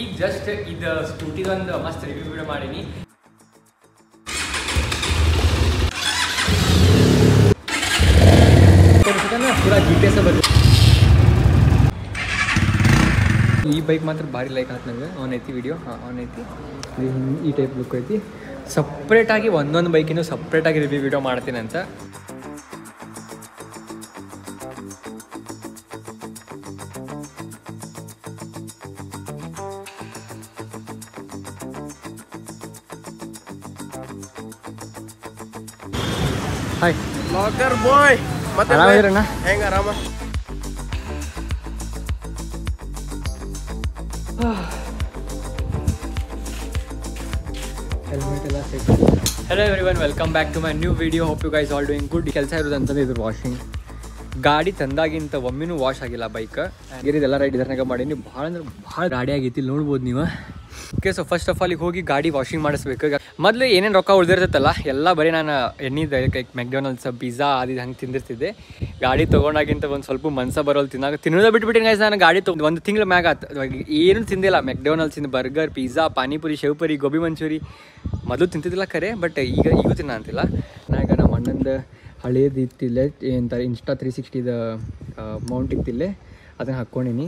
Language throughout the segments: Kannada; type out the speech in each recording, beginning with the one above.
ಈಗ ಜಸ್ಟ್ ಇದು ಸ್ಕೂಟಿದೊಂದು ಮಸ್ತ್ ರಿವ್ಯೂ ವಿಡಿಯೋ ಮಾಡೀನಿ. ಪೂರಾ GPS ಬಂದು ಈ ಬೈಕ್ ಮಾತ್ರ ಭಾರಿ ಲೈಕ್ ಆಯ್ತು ನಂಗೆ. ಆನ್ ಐತಿ ವಿಡಿಯೋ, ಆನ್ ಐತಿ. ಈ ಟೈಪ್ ಲುಕ್ ಐತಿ. ಸಪ್ರೇಟಾಗಿ ಒಂದೊಂದು ಬೈಕಿನೂ ಸಪ್ರೇಟಾಗಿ ರಿವ್ಯೂ ವಿಡಿಯೋ ಮಾಡ್ತೀನಿ ಅಂತ. ಹಾಯ್ ಬ್ಲಾಗರ್ ಬಾಯ್, ಮತ್ತೆ ಆರಾಮಿದ್ರಣ್ಣ? ಹೆಂಗ ಆರಾಮ? ಹೆಲ್ಮೆಟ್ ಎಲ್ಲ set. Hello everyone, welcome back to my new video. Hope you guys all doing good. ಕೆಲಸ ಇರೋದು ಅಂತಂದ್ರೆ ಇದು ವಾಷಿಂಗ್. ಗಾಡಿ ತಂದಾಗಿಂತ ಒಮ್ಮೆನೂ ವಾಶ್ ಆಗಿಲ್ಲ ಬೈಕ್. ಗಿರಿದೆಲ್ಲ ರೈಡ್ ಇದರ್ನಾಗ ಮಾಡೀನಿ. ಭಾಳ ಅಂದ್ರೆ ಭಾಳ ಗಾಡಿ ಆಗೈತಿ, ನೋಡ್ಬೋದು ನೀವು. Okay, so first of all ಈಗ ಹೋಗಿ ಗಾಡಿ ವಾಷಿಂಗ್ ಮಾಡಿಸ್ಬೇಕು. ಮೊದಲು ಏನೇನು ರೊಕ್ಕ ಉಳಿದಿರ್ತೈತಲ್ಲ ಎಲ್ಲ ಬರೀ ನಾನು ಎಣ್ಣೆದು ಮೆಕ್ಡೊನಾಲ್ಡ್ಸ್, ಪಿಜ್ಜಾ ಅದು ಹಂಗೆ ತಿಂದಿರ್ತಿದ್ದೆ. ಗಾಡಿ ತೊಗೊಂಡಾಗಿಂತ ಒಂದು ಸ್ವಲ್ಪ ಮನ್ಸ ಬರೋಲ್ಲ ತಿನ್ನೋದು ಬಿಟ್ಬಿಟ್ಟಿನಿ ಗೈಸ್. ನಾನು ಗಾಡಿ ಒಂದು ತಿಂಗಳ ಮ್ಯಾಗ ಆತು ಏನೂ ತಿಂದಿಲ್ಲ. ಮೆಕ್ಡೊನಾಲ್ಡ್ಸಿಂದ ಬರ್ಗರ್, ಪಿಜ್ಜಾ, ಪಾನಿಪುರಿ, ಶೇವ್ಪುರಿ, ಗೋಬಿ ಮಂಚೂರಿ ಮೊದಲು ತಿಂತಿದ್ದಿಲ್ಲ ಖರೆ, ಬಟ್ ಈಗೂ ತಿನ್ನ ಅಂತಿಲ್ಲ. ನಾಗ ನಮ್ಮ ಅಣ್ಣಂದು ಹಳೇದು ಇತ್ತಿಲ್ಲೇ ಏನಂತಾರೆ ಇನ್ಸ್ಟಾ 360 ಮೌಂಟ್ ಇತ್ತಿಲ್ಲೇ, ಅದನ್ನು ಹಾಕ್ಕೊಂಡಿನಿ.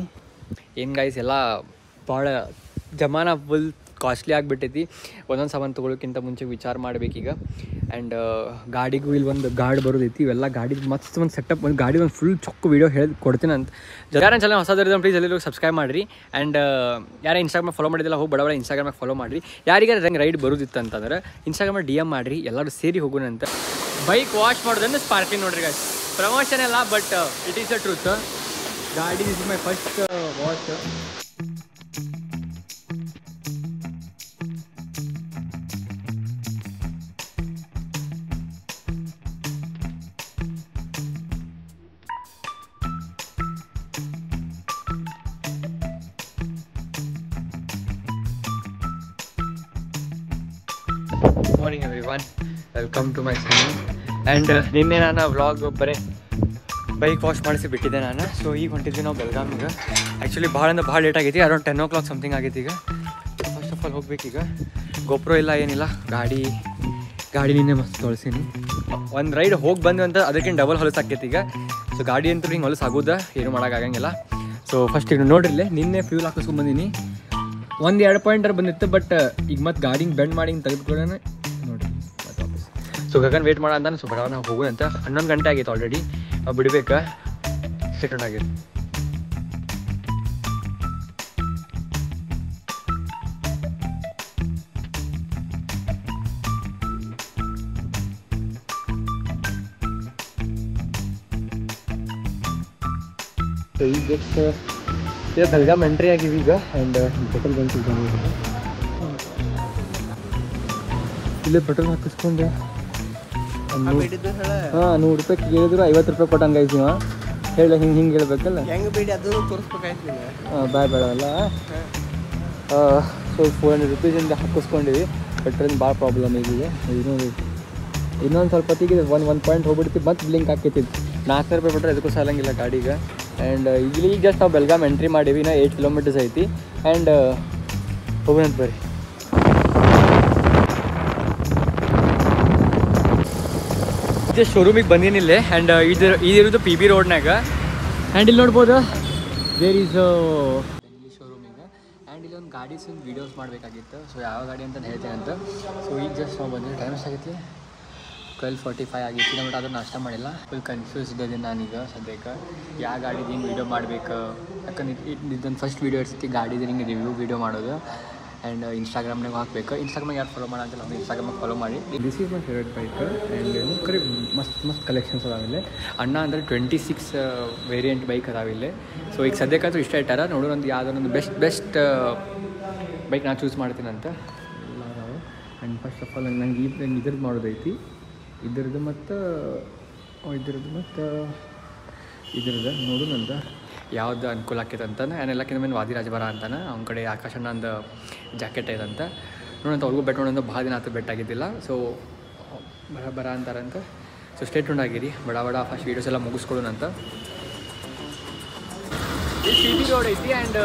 ಏನು ಗೈಸ್ ಎಲ್ಲ ಭಾಳ ಜಮಾನ ಫುಲ್ ಕಾಸ್ಟ್ಲಿ ಆಗಿಬಿಟ್ಟೈತಿ. ಒಂದೊಂದು ಸಾಮಾನು ತೊಗೊಳೋಕ್ಕಿಂತ ಮುಂಚೆ ವಿಚಾರ ಮಾಡಬೇಕೀಗ. ಆ್ಯಂಡ್ ಗಾಡಿಗೂ ಇಲ್ಲಿ ಒಂದು ಗಾರ್ಡ್ ಬರೋದೈತಿ. ಇವೆಲ್ಲ ಗಾಡಿ ಮಸ್ತ್ ಒಂದು ಸೆಟಪ್, ಒಂದು ಗಾಡಿ ಒಂದು ಫುಲ್ ಚೊಕ್ಕು ವೀಡಿಯೋ ಹೇಳಿ ಕೊಡ್ತೀನಿ ಅಂತ. ಯಾರು ಚಾನಲ್ ಹೊಸದಿರೋದು ಪ್ಲೀಸ್ ಎಲ್ಲರೂ ಸಬ್ಸ್ಕ್ರೈಬ್ ಮಾಡಿರಿ. ಆ್ಯಂಡ್ ಯಾರು ಇನ್ಸ್ಟಾಗ್ರಾಮ್ ಫಾಲೋ ಮಾಡಿದಿಲ್ಲ ಹೋಗಿ ಬಡವಳ ಇನ್ಸ್ಟಾಗ್ರಾಮಾಗ ಫಾಲೋ ಮಾಡಿರಿ. ಯಾರಿಗಾರ ಹೆಂಗೆ ರೈಡ್ ಬರೋದಿತ್ತು ಅಂತಂದ್ರೆ ಇನ್ಸ್ಟಾಗ್ರಾಮಲ್ಲಿ DM ಮಾಡಿರಿ, ಎಲ್ಲರೂ ಸೇರಿ ಹೋಗೋಣ ಅಂತ. ಬೈಕ್ ವಾಶ್ ಮಾಡೋದನ್ನು ಸ್ಪಾರ್ಕ್ಲಿಂಗ್ ನೋಡ್ರಿ ಗೈಸ್. ಪ್ರಮೋಷನ್ ಎಲ್ಲ, but it is a truth. ಗಾಡಿ is my first wash. Morning everyone, welcome to my channel. And ನಿನ್ನೆ ನಾನು ವ್ಲಾಗ್ ಬರೀ ಬೈಕ್ ವಾಶ್ ಮಾಡಿಸಿ ಬಿಟ್ಟಿದ್ದೆ ನಾನು. ಸೊ ಈಗ ಹೊಂಟಿದ್ವಿ ನಾವು ಬೆಳಗಾವಿಗೆ. ಆ್ಯಕ್ಚುಲಿ ಭಾಳ ಅಂದ್ರೆ ಭಾಳ ಲೇಟ್ ಆಗೈತಿ. ಅರೌಂಡ್ 10 o'clock ಸಮಥಿಂಗ್ ಆಗೈತಿ. ಈಗ ಫಸ್ಟ್ ಆಫ್ ಆಲ್ ಹೋಗ್ಬೇಕೀಗ. ಗೋಪ್ರೋ ಇಲ್ಲ ಏನಿಲ್ಲ, ಗಾಡಿ ನಿನ್ನೆ ಮಸ್ತ್ ತೊಳ್ಸೀನಿ. ಒಂದು ರೈಡ್ ಹೋಗಿ ಬಂದು ಅಂತ ಅದಕ್ಕಿಂತ ಡಬಲ್ ಹೊಲಸು ಆಕೈತಿ ಈಗ. ಸೊ ಗಾಡಿ ಅಂತೂ ಹಿಂಗೆ ಹೊಲಸು ಆಗೋದ, ಏನು ಮಾಡೋಕ್ಕಾಗಂಗಿಲ್ಲ. ಸೊ ಫಸ್ಟ್ ಈಗ ನೋಡ್ರಿಲ್ಲೇ ನಿನ್ನೆ ಫ್ಯೂಲ್ ಹಾಕಿಸ್ಕೊಂಡ್ಬಂದೀನಿ. 1-2 ಪಾಯಿಂಟರ್ ಬಂದಿತ್ತು, ಬಟ್ ಈಗ ಮತ್ತೆ ಗಾಡಿ ಬೆಂಡ್ ಮಾಡಿ ಹಿಂಗೆ ತೆಗೆದುಕೊಳ್ಳೋಣ ನೋಡಿರಿ ಮತ್ತೆ ವಾಪಸ್. ಸೊ ಗಗನ್ ವೇಟ್ ಮಾಡೋ ಅಂತಾನೆ. ಸೊ ಬಡವ ನಾವು ಹೋಗೋಣ ಅಂತ. 11 ಗಂಟೆ ಆಗೈತೆ ಆಲ್ರೆಡಿ. ನಾವು ಬಿಡ್ಬೇಕಾ ಸೆಟೆಂಡ್ ಆಗೈತೆ. ಸೊ ಈಗ ಜಸ್ಟ್ ಈಗ ಬೆಳಗಾಂ ಎಂಟ್ರಿ ಆಗಿವಿ ಈಗ. ಆ್ಯಂಡ್ ಪೆಟ್ರೋಲ್ ಬಂಕ್ ಇಲ್ಲೇ ಪೆಟ್ರೋಲ್ ಹಾಕಿಸ್ಕೊಂಡು ಹಾಂ 100 ರೂಪಾಯಿ ಕೇಳಿದ್ರು 50 ರೂಪಾಯಿ ಕೊಟ್ಟಂಗೆ ಗೈಸ್. ನೀವು ಹೇಳಿ ಹಿಂಗೆ ಹೇಳ್ಬೇಕಲ್ಲ, ಹೆಂಗೆ ಬೇಡಿ ಅದನ್ನು ತೋರಿಸ್ಬೇಕಾಯ್ತು. ಹಾಂ ಬೇಡಲ್ಲ. ಸೊ 400 ರೂಪೀಸಿಂದ ಹಾಕಿಸ್ಕೊಂಡಿವಿ. ಪೆಟ್ರೋಲ್ ಭಾಳ ಪ್ರಾಬ್ಲಮ್ ಈಗಿದೆ. ಇನ್ನೊಂದು ಸ್ವಲ್ಪ ಹೊತ್ತಿಗೆ ಒಂದು ಪಾಯಿಂಟ್ ಹೋಗ್ಬಿಡ್ತೀವಿ, ಮತ್ತೆ ಬ್ಲಿಂಕ್ ಹಾಕೈತಿ. 400 ರೂಪಾಯಿ ಬಿಟ್ಟರೆ ಅದಕ್ಕೂ ಸಾಲಂಗಿಲ್ಲ ಗಾಡಿಗೆ. ಆ್ಯಂಡ್ ಈಗ ಜಸ್ಟ್ ನಾವು ಬೆಳಗಾಂ ಎಂಟ್ರಿ ಮಾಡೀವಿ. ನಾ 8 ಕಿಲೋಮೀಟರ್ಸ್ ಐತಿ. ಆ್ಯಂಡ್ ಹೋಗೋಣಂತ ಬರ್ರಿ. ಜಸ್ಟ್ ಶೋರೂಮಿಗೆ ಬಂದಿನಿಲ್ಲೇ. ಆ್ಯಂಡ್ ಇದಿರೋದು PB ರೋಡ್ನಾಗ. ಆ್ಯಂಡ್ ಇಲ್ಲಿ ನೋಡ್ಬೋದು ದೇರ್ ಈಸ್ ಇಲ್ಲಿ ಶೋರೂಮಿಗೆ. ಆ್ಯಂಡ್ ಇಲ್ಲಿ ಒಂದು ಗಾಡಿ ವೀಡಿಯೋಸ್ ಮಾಡಬೇಕಾಗಿತ್ತು. ಸೊ ಯಾವ ಗಾಡಿ ಅಂತ ಹೇಳ್ತೇನೆ ಅಂತ. ಸೊ ಈಗ ಜಸ್ಟ್ ನಾವು ಬಂದಿದ್ದು ಟೈಮ್ ಎಷ್ಟಾಗೈತಿ? 12:45 ಆಗೈತಿ. ಬಟ್ ಅದನ್ನು ನಾಷ್ಟ ಮಾಡಿಲ್ಲ. ಫುಲ್ ಕನ್ಫ್ಯೂಸ್ ಇದ್ದೀನಿ ನಾನೀಗ ಸದ್ಯಕ್ಕೆ. ಯಾವ ಗಾಡಿದು ಹಿಂಗೆ ವೀಡಿಯೋ ಮಾಡಬೇಕು. ಯಾಕಂದ್ರೆ ಇದೊಂದು ಫಸ್ಟ್ ವೀಡಿಯೋ ಇರ್ತಿ ಗಾಡಿದು ಹಿಂಗೆ ರಿವ್ಯೂ ವೀಡಿಯೋ ಮಾಡೋದು. ಆ್ಯಂಡ್ ಇನ್ಸ್ಟಾಗ್ರಾಮ್ನಾಗ ಹಾಕಬೇಕು. ಇನ್ಸ್ಟಾಗ್ರಾಮ್ಗೆ ಯಾರು ಫಾಲೋ ಮಾಡೋಂತಿಲ್ಲ, ನಾವು ಇನ್ಸ್ಟಾಗ್ರಾಮಾಗ ಫಾಲೋ ಮಾಡಿ. This is my favourite bike. And ಕರೆ ಮಸ್ತ್ ಕಲೆಕ್ಷನ್ಸ್ ಅದಾವಿಲ್ಲ. ಅಣ್ಣ ಅಂದರೆ 26 ವೇರಿಯಂಟ್ ಬೈಕ್ ಅದಾವಿಲ್ಲ. ಸೊ ಈಗ ಸದ್ಯಕ್ಕಂತೂ ಇಷ್ಟ ಇಟ್ಟಾರ. ನೋಡೋಣ ಒಂದು ಯಾವುದೊಂದು ಬೆಸ್ಟ್ ಬೈಕ್ ನಾನು ಚೂಸ್ ಮಾಡ್ತೀನಿ ಅಂತ ಎಲ್ಲ ನಾವು. ಆ್ಯಂಡ್ ಫಸ್ಟ್ ಆಫ್ ಆಲ್ ನಂಗೆ ಇದ್ರದ್ದು ಮಾಡೋದೈತಿ. ಇದ್ರದ್ದು ಮತ್ತು ಇದ್ರದ್ದು ನೋಡೋಣ ಅಂತ ಯಾವ್ದು ಅನುಕೂಲ ಆಕೈತೆ ಅಂತಾನೆ. ಎಲ್ಲಕ್ಕಿಂತ ಮೇಲೆ ವಾದಿರಾಜ್ ಬರ ಅಂತಾನೆ. ಅವ್ನ ಕಡೆ ಆಕಾಶಣ್ಣ ಒಂದು ಜಾಕೆಟ್ ಐತಂತ ನೋಡಂತ. ಅವ್ರಿಗೂ ಬೆಟ್ ನೋಡೋದು ಭಾಳ ದಿನ ಆತು ಬೆಟ್ ಆಗಿದ್ದಿಲ್ಲ. ಸೊ ಬರ ಅಂತಾರಂತ. ಸೊ ಸ್ಟೇಟ್ ಟ್ಯೂನ್ ಆಗಿರಿ. ಬಡ ಫಸ್ಟ್ ವೀಡಿಯೋಸ್ ಎಲ್ಲ ಮುಗಿಸ್ಕೊಳ್ಳೋಣ ಅಂತ. ಇಲ್ಲಿ PB ರೋಡ್ ಐತಿ. ಆ್ಯಂಡ್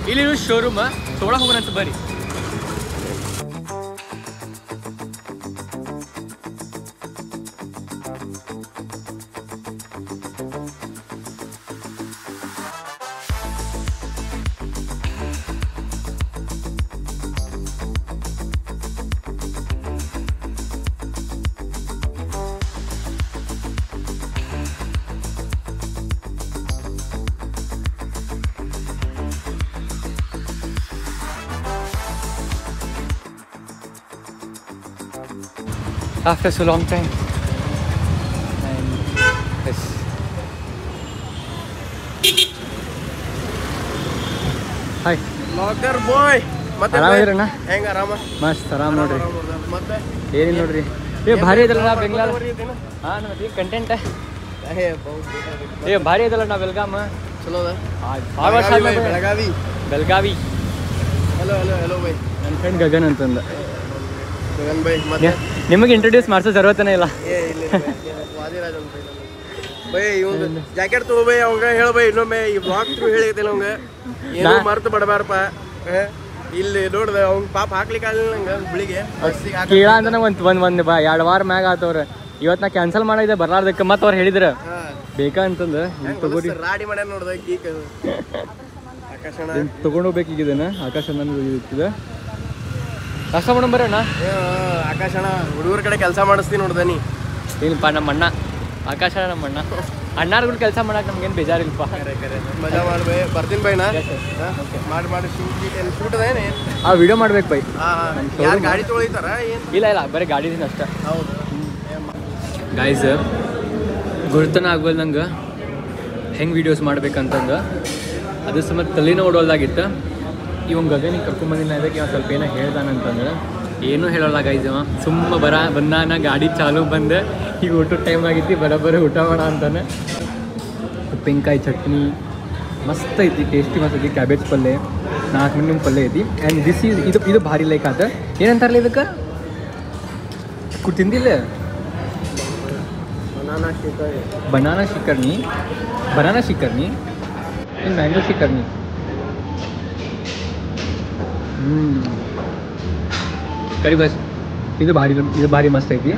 ಇಲ್ಲಿ ಶೋರೂಮ್ ತೊಗೊಳಕ್ ಹೋಗೋಣಂತ ಬರ್ರಿ. After so long time, and yes. Hi. Locker boy ಮತ್ತೆ ಆರಾಮಿದ್ದೀರಣ್ಣ? ಹೆಂಗ ಆರಾಮ? ಮಸ್ತ್ ಆರಾಮ್ ನೋಡ್ರಿ. ಮತ್ತೆ ಏನಿಲ್ಲ ನೋಡ್ರಿ. ಭಾರಿ ಇದಲ್ಲ ಬೆಂಗಳೂರು. ಹಾಂ ನೋಡಿ ಕಂಟೆಂಟ್. ಭಾರಿ ಇದಲ್ಲ ನಾ ಬೆಲ್ಗಾಮ್. ಚಲೋ ಅದ. ಭಾಳ ವರ್ಷ ಆದ್ಮೇಲೆ Belagavi. Belagavi. Hello hello hello by. ನನ್ನ ಫ್ರೆಂಡ್ ಗಗನ್ ಅಂತಂದ. ಗಗನ್ ಬೈ ಮತ್ತೆ ನಿಮಗೆ ಇಂಟ್ರೊಡ್ಯೂಸ್ ಮಾಡಿಸೋ ಜरूरतನೇ ಇಲ್ಲ. ವಾದಿರಾಜ್ ಅಂತ ಬೈ ಇವಂದು ಜಾಕೆಟ್ ತಗೋ ಬೈ ಅವಂಗ ಹೇಳ ಬೈ ಇನ್ನೊಮ್ಮೆ ಈ ಬ್ಲಾಗ್ ಥ್ರೂ ಹೇಳಿದಿಲ್ಲ ಅವಂಗ ಏನು ಮರ್ತು ಬಡಬಾರಪ್ಪ. ಇಲ್ಲಿ ನೋಡ್ದ ಅವ್ನ ಪಾಪ ಹಾಕ್ಲಿಕ್ಕೆ ಆಗಲಿಲ್ಲ ನಂಗೆ ಬಿಳಿಗೆ ಕೇಳ ಅಂದ್ರೆ ಒಂದು 2 ವಾರ ಮ್ಯಾಗ ಆತವ್ರ. ಇವತ್ತು ನಾ ಕ್ಯಾನ್ಸಲ್ ಮಾಡಿದೆ ಬರ್ಲಾರ್ದಕ್ಕೆ ಮತ್ತೆ ಅವ್ರು ಹೇಳಿದ್ರ ಬೇಕಾ ಅಂತಂದು ತಗೋರಿ ರಾಡಿ ಮಾಡ್ಯಾರ ನೋಡ್ದ ಗೀಕ್ ಆಕಾಶಣ ತಗೊಂಡೋಗ್ಬೇಕೀಗಿದೇನ ಆಕಾಶ ಇದೆ ಕಷ್ಟ ಮಾಡೋಣ ಬರೋಣ. ಆಕಾಶಣ ಹುಡುಗರ ಕಡೆ ಕೆಲಸ ಮಾಡಿಸ್ತೀನಿ ನೋಡ್ದ ನೀ. ಏನಪ್ಪ ನಮ್ಮ ಅಣ್ಣ ಆಕಾಶ ನಮ್ಮ ಅಣ್ಣ ಅಣ್ಣಾರ್ಗಳು ಕೆಲಸ ಮಾಡಕ್ಕೆ ನಮ್ಗೇನು ಬೇಜಾರಿಲ್ಲಪ್ಪ. ಮಜಾ ಮಾಡ್ಬೇ ಬರ್ತೀನಿ ಬೈನಾ ಮಾಡಿ ಮಾಡಿ ಶೂಟ್ ಅದೇನೆ ಆ ವಿಡಿಯೋ ಮಾಡ್ಬೇಕು ಬೈ. ಯಾರು ಗಾಡಿ ತೊಗೊಳಿತಾರ ಏನು? ಇಲ್ಲ ಬರೀ ಗಾಡಿದಿನ ಅಷ್ಟೇ. ಹೌದು ಗಾಯ್ಸ್ ಗುರ್ತನ ಆಗ್ಬೋದು ನಂಗೆ ಹೆಂಗೆ ವೀಡಿಯೋಸ್ ಮಾಡ್ಬೇಕಂತಂದು ಅದು ಸಮೇತ ತಲೆನೋ ಓಡೋಲ್ದಾಗಿತ್ತು. ಇವಾಗ ಗಗನಿಗೆ ಕರ್ಕೊಂಬಂದಿಲ್ಲ ಇದಕ್ಕೆ ಇವಾಗ ಸ್ವಲ್ಪ ಏನೋ ಹೇಳ್ದಾನಂತಂದ್ರೆ ಏನೂ ಹೇಳೋಲ್ಲ ಗೈಸ್. ಸುಮ್ಮ ಬಂದಾನ ಗಾಡಿ ಚಾಲು ಬಂದೆ ಈಗ ಊಟದ ಟೈಮ್ ಆಗಿತ್ತು ಬರೋಬ್ಬರಿ ಊಟ ಮಾಡ ಅಂತಾನೆ. ಉಪ್ಪಿನಕಾಯಿ ಚಟ್ನಿ ಮಸ್ತ್ ಐತಿ, ಟೇಸ್ಟಿ ಮಸ್ತ್ ಐತಿ. ಕ್ಯಾಬೇಜ್ ಪಲ್ಯ 4 ಮಿನಿಮ್ ಪಲ್ಯ ಐತಿ. ಆ್ಯಂಡ್ ದಿಸ್ ಈಸ್ ಇದು ಭಾರಿ ಲೈಕ್ ಆತ. ಏನಂತಾರಲ್ಲ ಇದಕ್ಕೆ ತಿಂದಿಲ್ಲ ಬನಾನಾ ಶಿಕರ್ನಿ ಇನ್ನು ಮ್ಯಾಂಗೋ ಶಿಕರ್ನಿ. ಕರಿ ಬಸ್ ಇದು ಭಾರಿ ಮಸ್ತ್ ಐತಿ.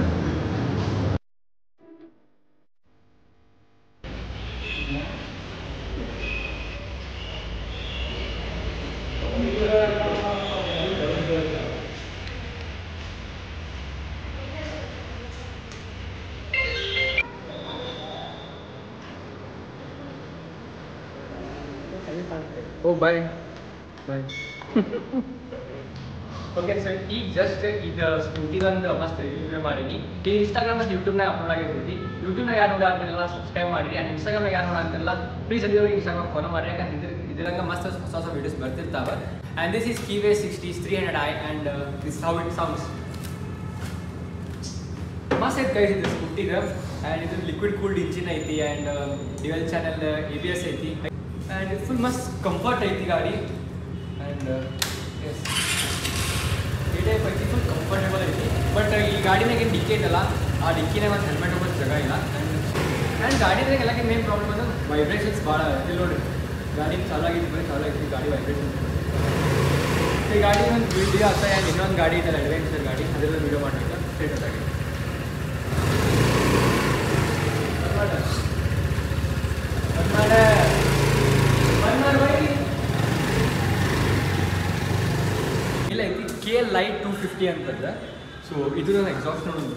ಓ ಬಾಯ್ ಓಕೆ ಸರ್, ಈಗ ಜಸ್ಟ್ ಇದು ಸ್ಕೂಟಿದೊಂದು ಮಸ್ತ್ ರಿವ್ಯೂ ಮಾಡೀನಿ. ಈ ಇನ್ಸ್ಟಾಗ್ರಾಮ್ ಮತ್ತು ಯೂಟ್ಯೂಬ್ನಾಗ ಅಪ್ಲೋಡ್ ಆಗಿರ್ತೈತಿ. ಯೂಟ್ಯೂಬ್ನಾಗ ಯಾರು ನೋಡಾಕ್ತಿರಲ್ಲ ಸಬ್ಸ್ಕ್ರೈಬ್ ಮಾಡಿರಿ. ಆ್ಯಂಡ್ ಇನ್ಸ್ಟಾಗ್ರಾಮ್ನಾಗ ಯಾರು ನೋಡಾಕ್ತಿರಲ್ಲ ಪ್ಲೀಸ್ ಅದೇ ಇನ್ಸ್ಟಾಗ್ರಾಮ್ ಫಾಲೋ ಮಾಡಿರಿ. ಯಾಕಂದ್ರೆ ಇದ್ರಂಗ ಮಸ್ತ್ ಹೊಸ ವೀಡಿಯೋಸ್ ಬರ್ತಿರ್ತಾವೆ. And this is Keyway 60 300i and this how it sounds ಮಸ್ತ್ ಐತೆ ಗೈಸ್ ಇದು ಸ್ಕೂಟಿಗೆ. ಆ್ಯಂಡ್ ಇದು ಲಿಕ್ವಿಡ್ ಕೂಲ್ಡ್ ಇಂಜಿನ್ ಐತಿ ಆ್ಯಂಡ್ ಡ್ಯುಯಲ್ ಚಾನಲ್ ABS ಐತಿ. ಆ್ಯಂಡ್ ಇದು ಫುಲ್ ಮಸ್ತ್ ಕಂಫರ್ಟ್ ಐತಿ ಗಾಡಿ. ಆ್ಯಂಡ್ ಎಸ್ ಇದೇ ಪೈಕಿ ಫುಲ್ ಕಂಫರ್ಟೇಬಲ್ ಐತಿ. ಬಟ್ ಈ ಗಾಡಿನಾಗ ಏನು ಡಿಕ್ಕಿ ಐತಲ್ಲ ಆ ಡಿಕ್ಕಿನಾಗ ಒಂದು ಹೆಲ್ಮೆಟ್ ಹೋಗೋದು ಜಾಗ ಇಲ್ಲ. ಆ್ಯಂಡ್ ಗಾಡಿನಾಗ ಎಲ್ಲಕ್ಕೆ ಮೇನ್ ಪ್ರಾಬ್ಲಮ್ ಅಂದ್ರೆ ವೈಬ್ರೇಷನ್ಸ್ ಭಾಳ ಇಲ್ಲಿ ನೋಡಿ. ಗಾಡಿ ಚಾಲು ಆಗಿತ್ತು ಗಾಡಿ ವೈಬ್ರೇಷನ್ಸ್. ಈ ಗಾಡಿ ಒಂದು ವಿಡಿಯೋ ಆಗ್ತಾ ಆ್ಯಂಡ್ ಇನ್ನೊಂದು ಗಾಡಿ ಇದೆಲ್ಲ ಅಡ್ವೆಂಚರ್ ಗಾಡಿ ಅದೆಲ್ಲ ವಿಡಿಯೋ ಮಾಡಲಿಕ್ಕೆ ಸ್ಟೇಟಸ್ ಆಗಿದೆ. ಇಲ್ಲ ಐತಿ KL Lite 250 ಅಂತಂದ್ರೆ. ಸೊ ಇದು ನನ್ನ ಎಕ್ಸಾಸ್ಟ್ ನೋಡೋದು.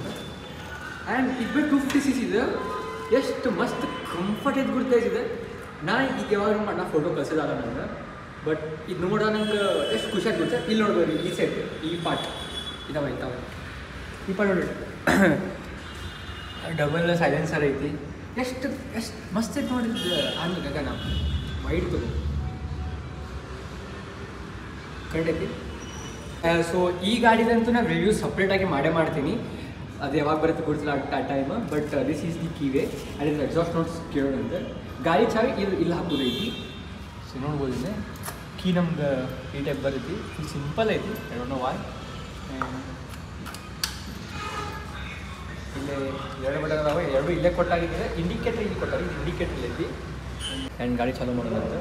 ಆ್ಯಂಡ್ ಇದು 250cc ಇದೆ. ಎಷ್ಟು ಮಸ್ತ್ ಕಂಫರ್ಟ್ ಐತೆ ಗುರ್ತೈತಿದೆ. ನಾನು ಈಗ ಯಾವಾಗ ಅಣ್ಣ ಫೋಟೋ ಕಳ್ಸಿದಾಗ ನನಗೆ. ಬಟ್ ಇದು ನೋಡ ನಂಗೆ ಎಷ್ಟು ಖುಷಿ ಆಗ್ಬಿಡುತ್ತೆ. ಇಲ್ಲಿ ನೋಡ್ಬೋದು ಈ ಸೈಡ್ ಈ ಪಾರ್ಟ್ ಇದಾವೆ ಈ ಪಾರ್ಟ್ ನೋಡಿ ಡಬಲ್ ಸೈಲೆನ್ಸರ್ ಐತಿ. ಎಷ್ಟು ಮಸ್ತ್ ಐತೆ ನೋಡಿದ್ದು ಹಂಗೆ ಗಗನ ವೈಡ್ ತಗೋ ಕಂಡೈತಿ. ಸೊ ಈ ಗಾಡಿದಂತೂ ನಾನು ರಿವ್ಯೂ ಸಪ್ರೇಟಾಗಿ ಮಾಡ್ತೀನಿ. ಅದು ಯಾವಾಗ ಬರುತ್ತೆ ಗೊತ್ತಿಲ್ಲ ಆ time. But this is the Keyway and ಇದು ಎಕ್ಸಾಸ್ಟ್ ನೋಟ್ಸ್ ಕೇಳೋದಂತೆ. ಗಾಡಿ ಚಾವಿ ಇಲ್ಲಿ ಹಾಕೋದೈತಿ. ಸೊ ನೋಡ್ಬೋದಿದೆ ಕೀ ನಮ್ದು ಈ ಟೈಪ್ ಬರುತ್ತೆ. ಫುಲ್ ಸಿಂಪಲ್ ಐತಿ. I don't know why. ಇಲ್ಲೇ 2 ಬಟನ್ ಅದಾವೆ. 2 ಇಲ್ಲೇ ಕೊಟ್ಟಾಗಿದೆ. ಇಂಡಿಕೇಟರ್ ಇಲ್ಲಿ ಕೊಟ್ಟಾರೆ. ಇದು ಇಂಡಿಕೇಟರ್ ಐತಿ. ಆ್ಯಂಡ್ ಗಾಡಿ ಚಾಲೂ ಮಾಡೋದಂತ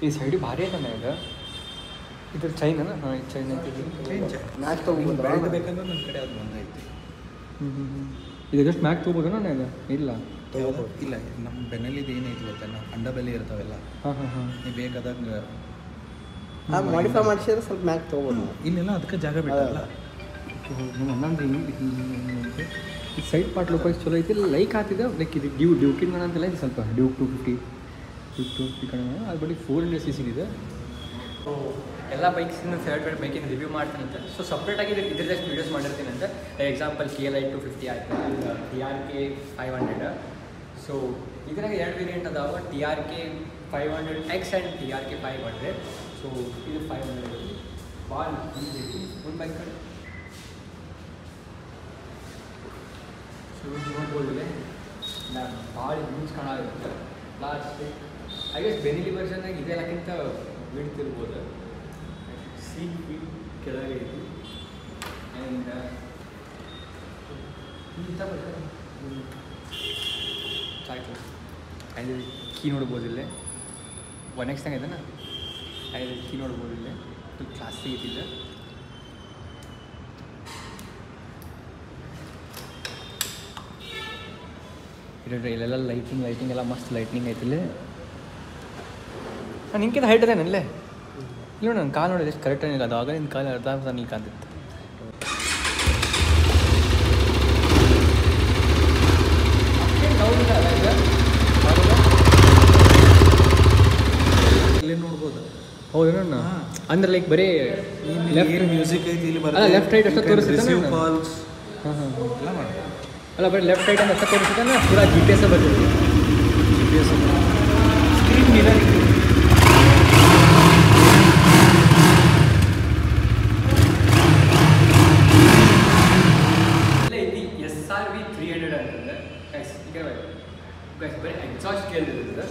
ಈ ಸೈಡು ಭಾರಿ ಐತಣ್ಣ ಇದು ಇದ್ರ ಚೈನ್ ಅಲ್ಲ ಹಾಂ ಇದು ಚೈನ್ ಐತಿ ಮ್ಯಾಚ್ ತೊಗೊಬೋದು ಬೇಕಂದ್ರೆ ನನ್ನ ಕಡೆ ಅದು ಬಂದೈತಿ. ಇದು ಜಸ್ಟ್ ಮ್ಯಾಕ್ ತೊಗೋಬೋದು ನಾನು ಇದು ಇಲ್ಲ ಇಲ್ಲ ನಮ್ಮ ಬೆನ್ನಲ್ಲಿ ಏನೈತಿ ಗೊತ್ತೇನ ಅಂಡ ಬೆಲೆ ಇರ್ತಾವೆಲ್ಲ. ನೀವು ಬೇಕಾದಂಗೆ ಮಾಡಿಫೈ ಮಾಡಿಸಿದ್ರೆ ಸ್ವಲ್ಪ ಮ್ಯಾಕ್ ತೊಗೋಬೋದು. ಇಲ್ಲೆಲ್ಲ ಅದಕ್ಕೆ ಜಾಗ ಬಿಟ್ಟಲ್ಲ. ನಿಮ್ಮ ಅಣ್ಣಂದ್ರೆ ಹಿಂಗೆ ಈ ಸೈಡ್ ಪಾರ್ಟ್ ಲುಕ್ ಚಲೋ ಐತಿ ಲೈಕ್ ಆಗ್ತಿದೆ ಲೈಕ್ ಇದು ಡ್ಯೂಕಿನ ಅಂತೆಲ್ಲ ಇದು ಸ್ವಲ್ಪ ಡ್ಯೂಕ್ 250 ಕಡೆ ಅದು ಬರೀ 400cc ಇದೆ. ಸೊ ಎಲ್ಲ ಬೈಕ್ಸಿನ ಫೇವ್ರೇಟ್ ಬೈಕಿನ ರಿವ್ಯೂ ಮಾಡ್ತೀನಂತೆ. ಸೊ ಸಪ್ರೇಟಾಗಿ ಇದ್ರದಷ್ಟು ವೀಡಿಯೋಸ್ ಮಾಡಿರ್ತೀನಂತೆ. ಎಕ್ಸಾಂಪಲ್ KLI 250 ಆಯಿತು, TRK 500. ಸೊ ಇದ್ರಾಗ 2 ವೇರಿಯಂಟ್ ಅದಾವ, TRK 500X and TRK 500. So ಇದು 500 ಭಾಳ ಒಂದು ಬೈಕ್ ಕಡೆ. ಸೊ ನೋಡ್ಬೋದಿದೆ ಭಾಳ ಯೂಸ್ ಕಾಣಾಗುತ್ತೆ ಲಾಸ್ಟ್ ಐ ಗೆಸ್ ಬೆನಿಲಿ ವರ್ಷನ್ನಾಗ ಇದೆಲ್ಲಕ್ಕಿಂತ ಬಿಡ್ತಿರ್ಬೋದು. ಸೀಟ್ ಕೆಳಗೆ ಐತಿ ಆ್ಯಂಡ್ ಸಾಯ್ತು. ಆ್ಯಂಡ್ ಕೀ ನೋಡ್ಬೋದು ಇಲ್ಲೇ 1X ಐತೆನಾ. ಆ್ಯಂಡ್ ಕೀ ನೋಡ್ಬೋದು ಇಲ್ಲೇ ಕ್ಲಾಸಿಗೆ ಐತಿಲ್ಲ. ಇಲ್ಲೆಲ್ಲ ಲೈಟಿಂಗ್ ಎಲ್ಲ ಮಸ್ತ್ ಲೈಟಿಂಗ್ ಐತಿಲ್ಲ. ನಾನು ನಿಂಕಿಂತ ಹೈಟ್ ಅದೇ ನಲ್ಲೇ ಇಲ್ಲ ನನ್ನ ಕಾಲು ನೋಡಿದೆ ಎಷ್ಟು ಕರೆಕ್ಟ್ ಅದು ಆಗ ನಿನ್ನ ಕಾಲು ಅರ್ಧ ನನಗೆ ಕಾಂತಿತ್ತು. ಇಲ್ಲೇ ನೋಡ್ಬೋದು. ಹೌದೇನ ಅಂದ್ರೆ ಲೈಕ್ ಬರೀ ಮ್ಯೂಸಿಕ್ ಐತಿ ಇಲ್ಲಿ ಅಲ್ಲ ಲೆಫ್ಟ್ ರೈಟ್ ಅಷ್ಟೇ ತೋರಿಸುತ್ತೆ. ಕಾಲ್ಸ್ ಎಲ್ಲ ಮಾಡ್ಬೋದು. ಅಲ್ಲ ಬರೀ ಲೆಫ್ಟ್ ರೈಟ್ ಅಂತ ಅಷ್ಟೇ ತೋರಿಸುತ್ತೆ. ಪೂರಾ GPS ಬರ್ತೈತಿ. GPS ಸ್ಕ್ರೀನ್ ಮಿರರ್ ಐತಿ. SRV 300 ಅಂತಂದ್ರೆ ಬರೀ ಎಕ್ಸಾಸ್ಟ್ ಕೇಳಿದ್ರೆ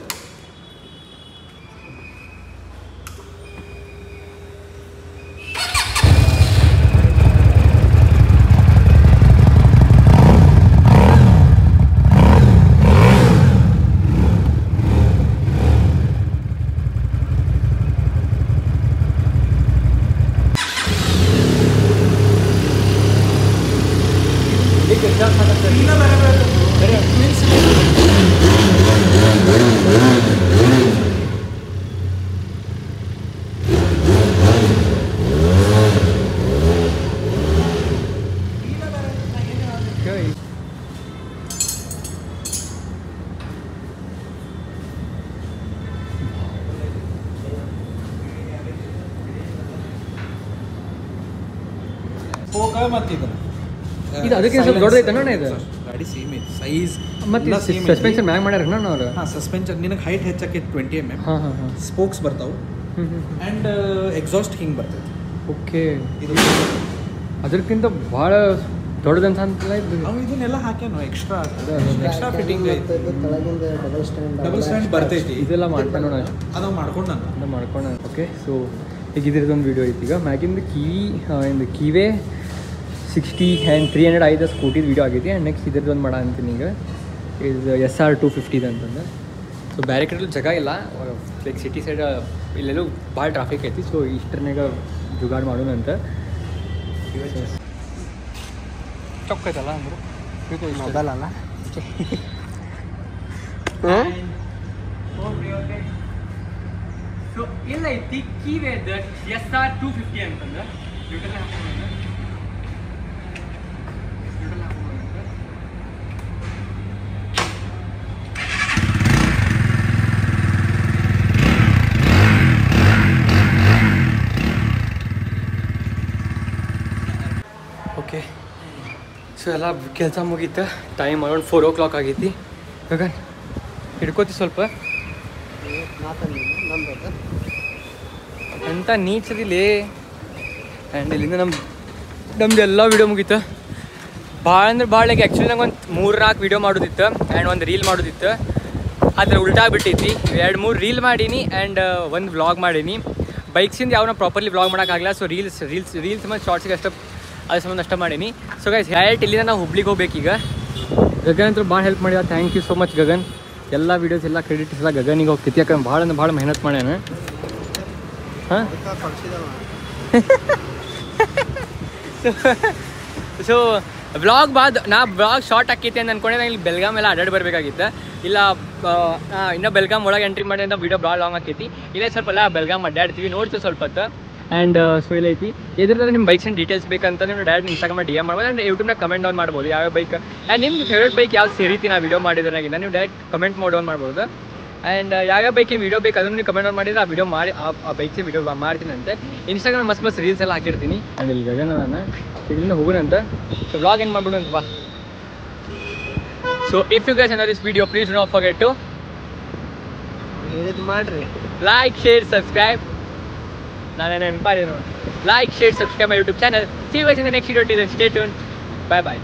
ಇದು ಅದಕ್ಕೆ ಸ್ವಲ್ಪ ದೊಡ್ಡದೈತಣ್ಣ ಇದು ಗಾಡಿ ಸೇಮ್ ಐತಿ ಸೈಜ್ ಮತ್ತೆ ಸಸ್ಪೆನ್ಷನ್ ಮ್ಯಾಗ್ ಮಾಡ್ಯಾರ ಅವ್ರು. ಹಾಂ ಸಸ್ಪೆನ್ಷನ್ ನಿನಗೆ ಹೈಟ್ ಹೆಚ್ಚಕ್ಕೆ 20 mm. ಹಾಂ ಹಾಂ ಹಾಂ ಸ್ಪೋಕ್ಸ್ ಬರ್ತಾವೆ ಆ್ಯಂಡ್ ಎಕ್ಸಾಸ್ಟ್ ಹಿಂಗೆ ಬರ್ತೈತಿ. ಓಕೆ ಇದು ಅದಕ್ಕಿಂತ ಭಾಳ ದೊಡ್ಡದಂತ ಅಂತಲ್ಲ ಇದು. ನಾವು ಇದನ್ನೆಲ್ಲ ಹಾಕ್ಯಾನು ಎಕ್ಸ್ಟ್ರಾ ಫಿಟ್ಟಿಂಗ್ ಐತಿ. ಕೆಳಗಿಂದ ಡಬಲ್ ಸ್ಟ್ಯಾಂಡ್ ಬರ್ತೈತಿ. ಇದೆಲ್ಲ ಮಾಡ್ಕೊಂಡು ಅದು ಮಾಡ್ಕೊಂಡು ನಾನು ಮಾಡ್ಕೊಂಡು ಓಕೆ. ಸೊ ಈಗ ಇದ್ರದ್ದೊಂದು ವೀಡಿಯೋ ಐತಿ. ಈಗ ಮ್ಯಾಗಿಂದ ಕೀವೇ 60 ಆ್ಯಂಡ್ 300 ಐದು ಸ್ಕೂಟಿದ ವೀಡಿಯೋ ಆಗೈತಿ. ಆ್ಯಂಡ್ ನೆಕ್ಸ್ಟ್ ಇದ್ರದ್ದೊಂದು ಮಾಡ ಅಂತೀನಿ ಈಗ ಇದು SR 250 ಅಂತಂದ್ರೆ. ಸೊ ಬೇರೆ ಕಡೆ ಜಾಗ ಇಲ್ಲ ಲೈಕ್ ಸಿಟಿ ಸೈಡ್ ಇಲ್ಲೆಲ್ಲೂ ಭಾಳ ಟ್ರಾಫಿಕ್ ಐತಿ. ಸೊ ಇಷ್ಟರ್ನಾಗ ಜುಗಾಡ್ ಮಾಡೋಣ ಅಂತ ಚೊಕ್ಕೈತಲ್ಲ ಅಂದ್ರೆ ಮೊಬೈಲ್ ಅಲ್ಲ. ಸೊ ಇಲ್ಲ ಐತಿ ಕೀವೇದ SR 250 ಅಂತಂದ್ರೆ ನ್ಯೂಟ್ರಲ್ ಹಾಕೋಣ. ಓಕೆ ಸೊ ಎಲ್ಲ ಕೆಲಸ ಮುಗೀತು. ಟೈಮ್ ಅರೌಂಡ್ 4 o'clock ಆಗೈತಿ. ಗಗನ್ ಹಿಡ್ಕೋತಿ ಸ್ವಲ್ಪ ಅಂತ ನೀಚದಿಲ್ಲಿ. ಆ್ಯಂಡ್ ಇಲ್ಲಿಂದ ನಮ್ದು ಎಲ್ಲ ವೀಡಿಯೋ ಮುಗೀತು. ಭಾಳ ಅಂದ್ರೆ ಭಾಳ ಲೈಕ್ ಆ್ಯಕ್ಚುಲಿ ನಂಗೆ ಒಂದು 3-4 ವೀಡಿಯೋ ಮಾಡೋದಿತ್ತು ಆ್ಯಂಡ್ ಒಂದು ರೀಲ್ ಮಾಡೋದಿತ್ತು. ಅದ್ರ ಉಲ್ಟಾ ಬಿಟ್ಟೈತಿ. 2-3 ರೀಲ್ ಮಾಡೀನಿ ಆ್ಯಂಡ್ ಒಂದು ವ್ಲಾಗ್ ಮಾಡೀನಿ. ಬೈಕ್ಸಿಂದ ಯಾವ ನಾವು ಪ್ರಾಪರ್ಲಿ ವ್ಲಾಗ್ ಮಾಡೋಕ್ಕಾಗಲ್ಲ. ಸೊ ರೀಲ್ಸ್ ಮತ್ತು ಶಾರ್ಟ್ಸಿಗೆ ಅಷ್ಟು ಅದ್ರ ಸಂಬಂಧ ಅಷ್ಟೇ ಮಾಡೀನಿ. ಸೊ ಗೈಸ್ ಡೈರೆಕ್ಟ್ ಇಲ್ಲಿಂದ ನಾವು ಹುಬ್ಳಿಗೆ ಹೋಗ್ಬೇಕೀಗ. ಗಗನ್ ಅಂತೂ ಭಾಳ ಹೆಲ್ಪ್ ಮಾಡಿದ. Thank you so much Gagan. ಎಲ್ಲ ವೀಡಿಯೋಸ್ ಎಲ್ಲ ಕ್ರೆಡಿಟ್ಸ್ ಎಲ್ಲ ಗಗನಿಗೆ ಹೋಗ್ತೈತಿ. ಯಾಕಂದ್ರೆ ಭಾಳ ಮೆಹನತ್ ಮಾಡ್ಯಾನ. ಹಾಂ ಸೊ ವ್ಲಾಗ್ ವ್ಲಾಗ್ ಶಾರ್ಟ್ ಆಕೈತಿ ಅಂತ ಅನ್ಕೊಂಡೆ. ನಾನು ಇಲ್ಲಿ ಬೆಲ್ಗಾಮ್ ಎಲ್ಲ ಅಡ್ಡಾಡಿ ಬರಬೇಕಾಗಿತ್ತು. ಇಲ್ಲ ಇನ್ನೂ ಬೆಲ್ಗಾಮ್ ಒಳಗೆ ಎಂಟ್ರಿ ಮಾಡಿ ಅಂತ ವೀಡಿಯೋ ಭಾಳ ಲಾಂಗ್ ಆಕೈತಿ. ಇಲ್ಲೇ ಸ್ವಲ್ಪ ಎಲ್ಲ ಬೆಲ್ಗಾಮ್ ಅಡ್ಡಾಡ್ತೀವಿ, ನೋಡ್ತೀವಿ ಸ್ವಲ್ಪ ಹೊತ್ತು. ಆ್ಯಂಡ್ ಸೊ ಇಲ್ಲ ಐತಿ. ಇದ್ರದ್ದು ನಿಮ್ಮ ಬೈಕ್ಸ್ ಡೀಟೇಲ್ಸ್ ಬೇಕಂತ ನೀವು ಡೈರೆಕ್ಟ್ ಇನ್ಸ್ಟಾಗ್ರಾಮ್ ಡಿ ಎಮ್ ಮಾಡ್ಬೋದು. ಆ್ಯಂಡ್ ಯೂಟ್ಯೂಬ್ನಾಗ ಕಮೆಂಟ್ ಡೌನ್ ಮಾಡ್ಬೋದು ಯಾವ ಬೈಕ್ ಆ್ಯಂಡ್ ನಿಮ್ಗೆ ಫೇವ್ರೇಟ್ ಬೈಕ್ ಯಾವ ಸೇರಿತಿ ನಾ ವೀಡಿಯೋ ಮಾಡಿದ್ರಾಗಿಂದ ನೀವು ಡೈರೆಕ್ಟ್ ಕಮೆಂಟ್ ಡೌನ್ ಮಾಡ್ಬೋದು. ಆ್ಯಂಡ್ ಯಾವ್ಯಾವ ಬೈಕಿಗೆ ವೀಡಿಯೋ ಬೇಕು ಅದನ್ನು ನೀವು ಕಮೆಂಟ್ ಡೌನ್ ಮಾಡಿದ್ರೆ ಆ ವೀಡಿಯೋ ಮಾಡಿ ಆ ಬೈಕ್ಗೆ ವೀಡಿಯೋ ಮಾಡ್ತೀನಿ ಅಂತೆ. ಇನ್ಸ್ಟಾಗ್ರಾಮ್ ಮಸ್ತ್ ರೀಲ್ಸ್ ಎಲ್ಲ ಹಾಕಿರ್ತೀನಿ. ಆ್ಯಂಡ್ ಇಲ್ಲಿ ಗಗನ ನಾನು ಇಲ್ಲಿಂದ ಹೋಗೋಣಂತ. ಸೊ ವ್ಲಾಗ್ ಏನು ಮಾಡ್ಬಿಡು ಅಂತ ಬಾ. So if you guys enjoy this video, please do not forget to ಮಾಡ್ರಿ like, share, subscribe. ನಾನೇನು ನೆನಪಾಡಿ ನೋಡಿ. Like, share, subscribe my YouTube channel. See you guys in the next video. Stay tuned. Bye bye.